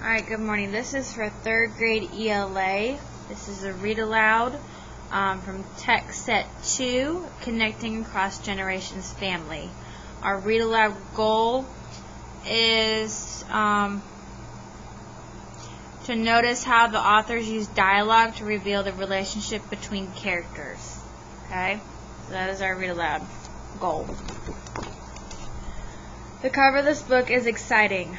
Alright, good morning. This is for 3rd grade ELA. This is a read aloud from Text Set 2, Connecting Across Generations Family. Our read aloud goal is to notice how the authors use dialogue to reveal the relationship between characters. Okay? So that is our read aloud goal. The cover of this book is exciting.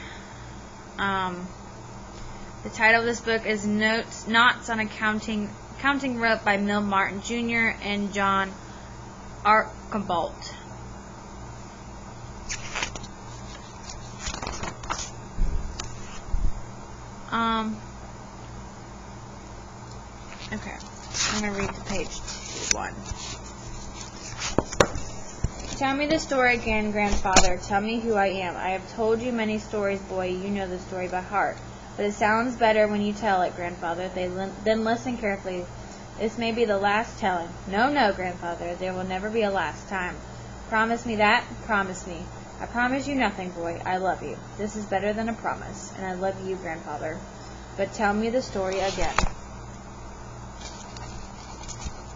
The title of this book is Knots on a Counting Rope by Mill Martin Jr. and John Archambault. Okay, I'm going to read to page 1. Tell me the story again, grandfather. Tell me who I am. I have told you many stories, boy. You know the story by heart. But it sounds better when you tell it, grandfather. Then listen carefully. This may be the last telling. No, no, grandfather. There will never be a last time. Promise me that. Promise me. I promise you nothing, boy. I love you. This is better than a promise. And I love you, grandfather. But tell me the story again.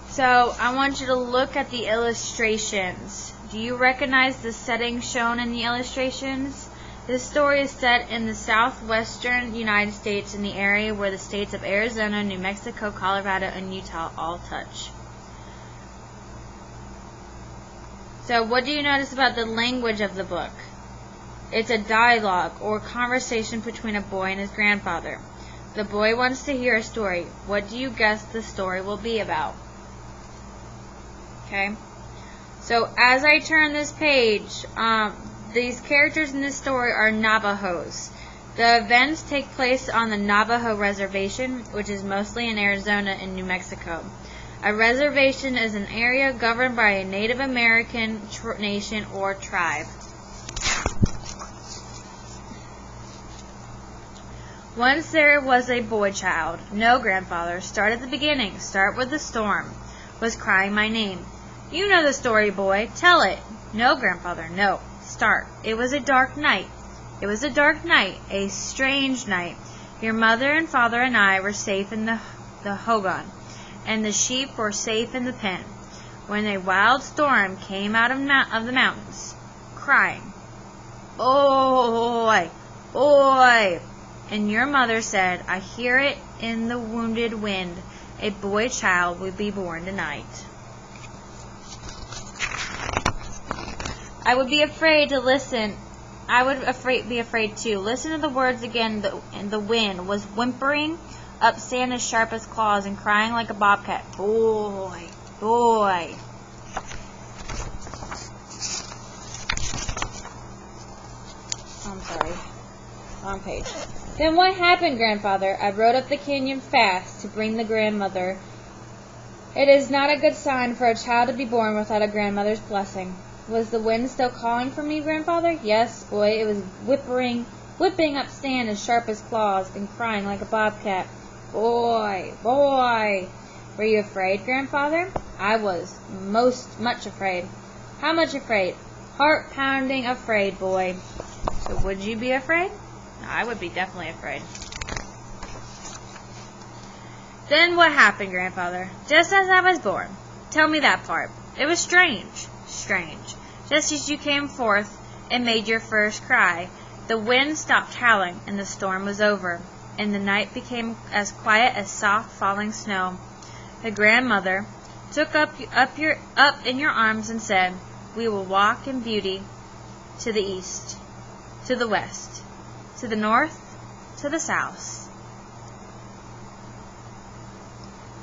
So, I want you to look at the illustrations. Do you recognize the setting shown in the illustrations? This story is set in the southwestern United States, in the area where the states of Arizona, New Mexico, Colorado, and Utah all touch. So, what do you notice about the language of the book? It's a dialogue or conversation between a boy and his grandfather. The boy wants to hear a story. What do you guess the story will be about? Okay. So, as I turn this page, these characters in this story are Navajos. The events take place on the Navajo Reservation, which is mostly in Arizona and New Mexico. A reservation is an area governed by a Native American nation or tribe. Once there was a boy child. No, grandfather. Start at the beginning. Start with the storm. Was crying my name. You know the story, boy. Tell it. No, grandfather. No. Start. It was a dark night. It was a dark night, a strange night. Your mother and father and I were safe in the hogan, and the sheep were safe in the pen, when a wild storm came out of the mountains, crying, "Boy, boy!" And your mother said, "I hear it in the wounded wind. A boy child will be born tonight." I would be afraid to listen. I would be afraid too. Listen to the words again. The wind was whimpering up sand as sharp as claws and crying like a bobcat. Boy, boy. I'm sorry. Wrong page. Then what happened, grandfather? I rode up the canyon fast to bring the grandmother. It is not a good sign for a child to be born without a grandmother's blessing. Was the wind still calling for me, grandfather? Yes, boy, it was whipping up sand as sharp as claws and crying like a bobcat. Boy, boy. Were you afraid, grandfather? I was much afraid. How much afraid? Heart-pounding afraid, boy. So would you be afraid? I would be definitely afraid. Then what happened, grandfather? Just as I was born. Tell me that part. It was strange. Strange. Just as you came forth and made your first cry, the wind stopped howling and the storm was over, and the night became as quiet as soft falling snow. The grandmother took up in your arms and said, "We will walk in beauty to the east, to the west, to the north, to the south.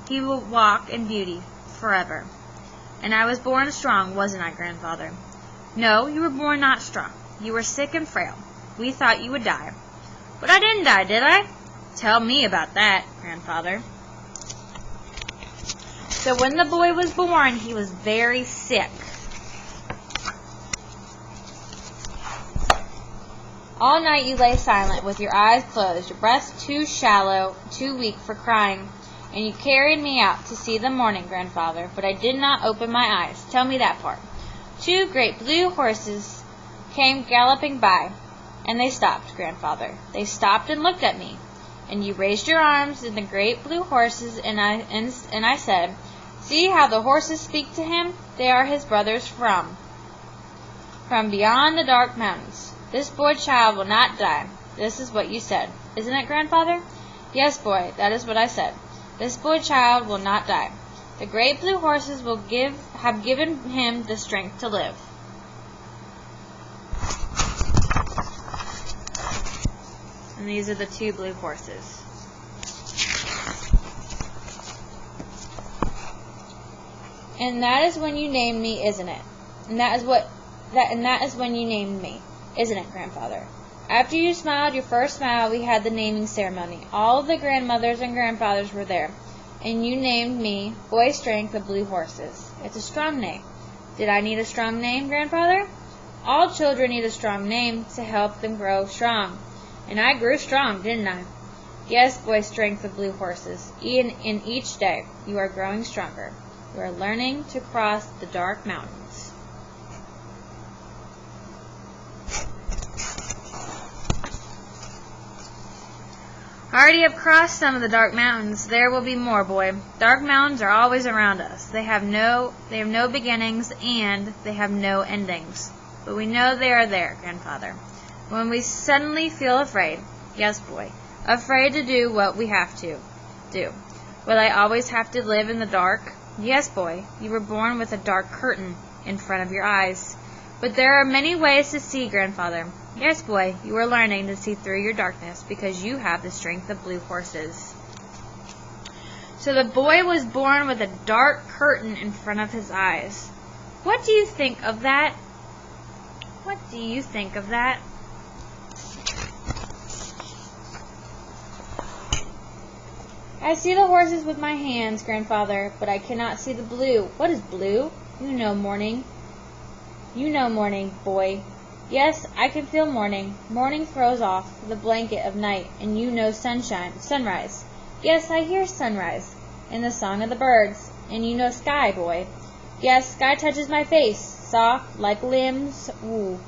He will walk in beauty forever." And I was born strong, wasn't I, grandfather? No, you were born not strong. You were sick and frail. We thought you would die. But I didn't die, did I? Tell me about that, grandfather. So when the boy was born, he was very sick. All night you lay silent, with your eyes closed, your breast too shallow, too weak for crying. And you carried me out to see the morning, grandfather, but I did not open my eyes. Tell me that part. 2 great blue horses came galloping by. And they stopped, grandfather. They stopped and looked at me. And you raised your arms in the great blue horses, and I said, "See how the horses speak to him? They are his brothers from beyond the dark mountains. This boy child will not die." This is what you said, isn't it, grandfather? Yes, boy, that is what I said. This boy child will not die. The great blue horses have given him the strength to live. And these are the 2 blue horses. And that is when you named me, isn't it? And that is when you named me, isn't it, grandfather? After you smiled your first smile, we had the naming ceremony. All of the grandmothers and grandfathers were there, and you named me Boy Strength of Blue Horses. It's a strong name. Did I need a strong name, grandfather? All children need a strong name to help them grow strong. And I grew strong, didn't I? Yes, Boy Strength of Blue Horses. In each day, you are growing stronger. You are learning to cross the dark mountains. I already have crossed some of the dark mountains. There will be more, boy. Dark mountains are always around us. They have no beginnings, and they have no endings. But we know they are there, grandfather. When we suddenly feel afraid, yes, boy, afraid to do what we have to do. Will I always have to live in the dark? Yes, boy, you were born with a dark curtain in front of your eyes. But there are many ways to see, grandfather. Yes, boy, you are learning to see through your darkness because you have the strength of blue horses. So the boy was born with a dark curtain in front of his eyes. What do you think of that? What do you think of that? I see the horses with my hands, grandfather, but I cannot see the blue. What is blue? You know morning. You know morning, boy. Yes, I can feel morning. Morning throws off the blanket of night, and you know sunrise. Yes, I hear sunrise, and the song of the birds, and you know sky, boy. Yes, sky touches my face, soft like lamb's wool,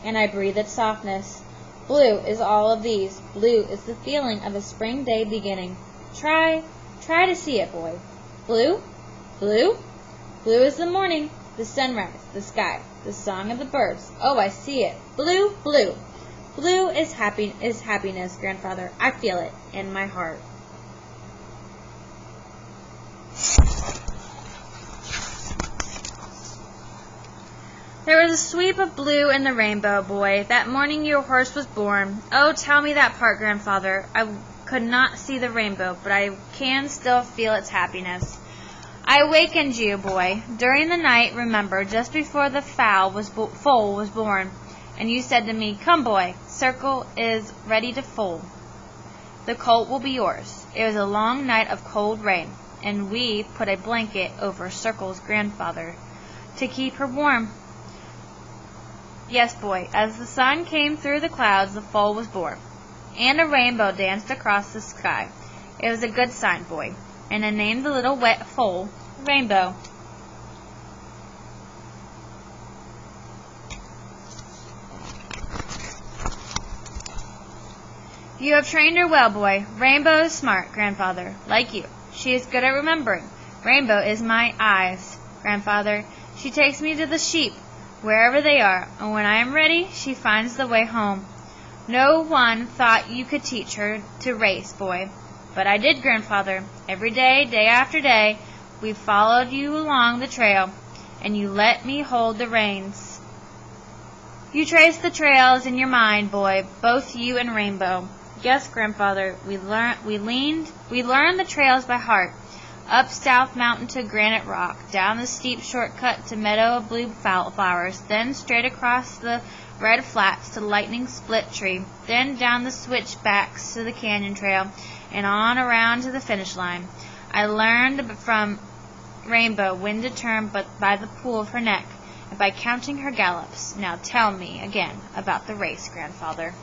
and I breathe its softness. Blue is all of these. Blue is the feeling of a spring day beginning. Try to see it, boy. Blue? Blue? Blue is the morning, the sunrise, the sky, the song of the birds. Oh, I see it. Blue, blue. Blue is happiness, grandfather. I feel it in my heart. There was a sweep of blue in the rainbow, boy. That morning your horse was born. Oh, tell me that part, grandfather. I could not see the rainbow, but I can still feel its happiness. I awakened you, boy. During the night, remember, just before the foal was born, and you said to me, "Come, boy, Circle is ready to foal. The colt will be yours." It was a long night of cold rain, and we put a blanket over Circle's grandfather to keep her warm. Yes, boy, as the sun came through the clouds, the foal was born, and a rainbow danced across the sky. It was a good sign, boy, and I named the little wet foal Rainbow. You have trained her well, boy. Rainbow is smart, grandfather, like you. She is good at remembering. Rainbow is my eyes, grandfather. She takes me to the sheep, wherever they are, and when I am ready, she finds the way home. No one thought you could teach her to race, boy. But I did, grandfather. Every day, day after day, we followed you along the trail, and you let me hold the reins. You traced the trails in your mind, boy, both you and Rainbow. Yes, grandfather, we learned the trails by heart. Up South Mountain to Granite Rock, down the steep shortcut to Meadow of Blue Flowers, then straight across the Red Flats to Lightning Split Tree, then down the switchbacks to the Canyon Trail, and on around to the finish line. I learned from Rainbow when to turn but by the pool of her neck, and by counting her gallops. Now tell me again about the race, grandfather.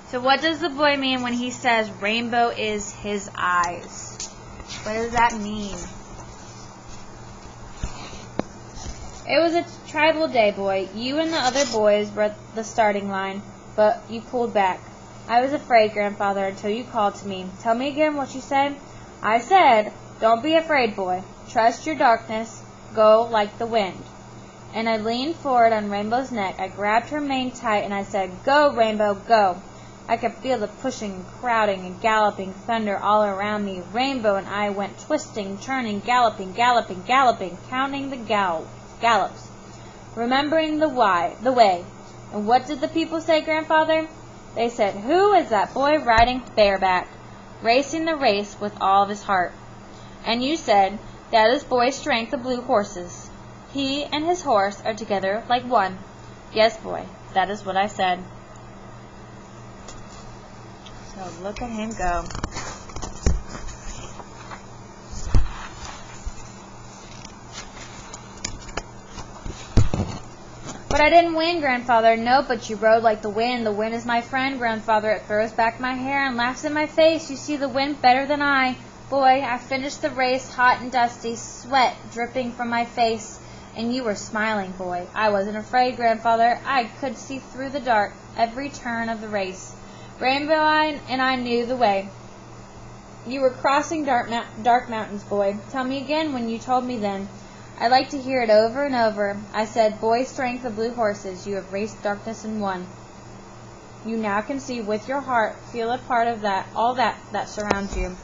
So what does the boy mean when he says Rainbow is his eyes? What does that mean? It was a tribal day, boy. You and the other boys were at the starting line, but you pulled back. I was afraid, Grandfather, until you called to me. Tell me again what you said. I said, don't be afraid, boy. Trust your darkness. Go like the wind. And I leaned forward on Rainbow's neck. I grabbed her mane tight, and I said, go, Rainbow, go. I could feel the pushing and crowding and galloping thunder all around me. Rainbow and I went twisting, turning, galloping, galloping, galloping, counting the gallops, remembering the way. And what did the people say, Grandfather? They said, who is that boy riding bareback, racing the race with all of his heart? And you said, that is boy Strength, the blue horses. He and his horse are together like one. Yes, boy, that is what I said. So look at him go. But I didn't win, Grandfather. No, but you rode like the wind. The wind is my friend, Grandfather. It throws back my hair and laughs in my face. You see the wind better than I. Boy, I finished the race hot and dusty, sweat dripping from my face. And you were smiling, boy. I wasn't afraid, Grandfather. I could see through the dark every turn of the race. Rainbow and I knew the way. You were crossing dark mountains, boy. Tell me again when you told me then. I like to hear it over and over. I said, boy Strength, the blue horses, you have raced darkness and won. You now can see with your heart, feel a part of that, all that surrounds you.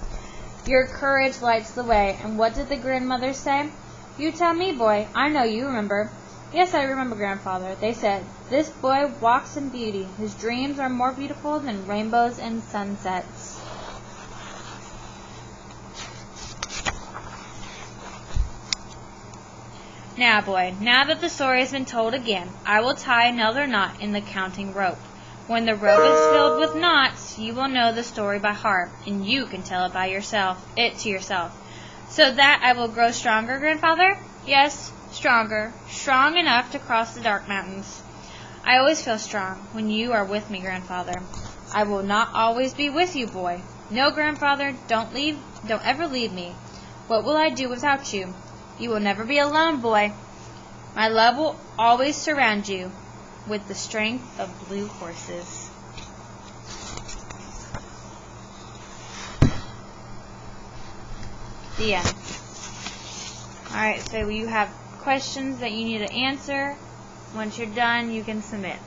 Your courage lights the way. And what did the grandmother say? You tell me, boy. I know you remember. Yes, I remember, Grandfather. They said, this boy walks in beauty. His dreams are more beautiful than rainbows and sunsets. Now, boy, now that the story has been told again, I will tie another knot in the counting rope. When the rope is filled with knots, you will know the story by heart, and you can tell it to yourself. So that I will grow stronger, Grandfather? Yes, stronger, strong enough to cross the dark mountains. I always feel strong when you are with me, Grandfather. I will not always be with you, boy. No, Grandfather, don't ever leave me. What will I do without you? You will never be alone, boy. My love will always surround you with the strength of blue horses. The end. Alright, so you have questions that you need to answer. Once you're done, you can submit.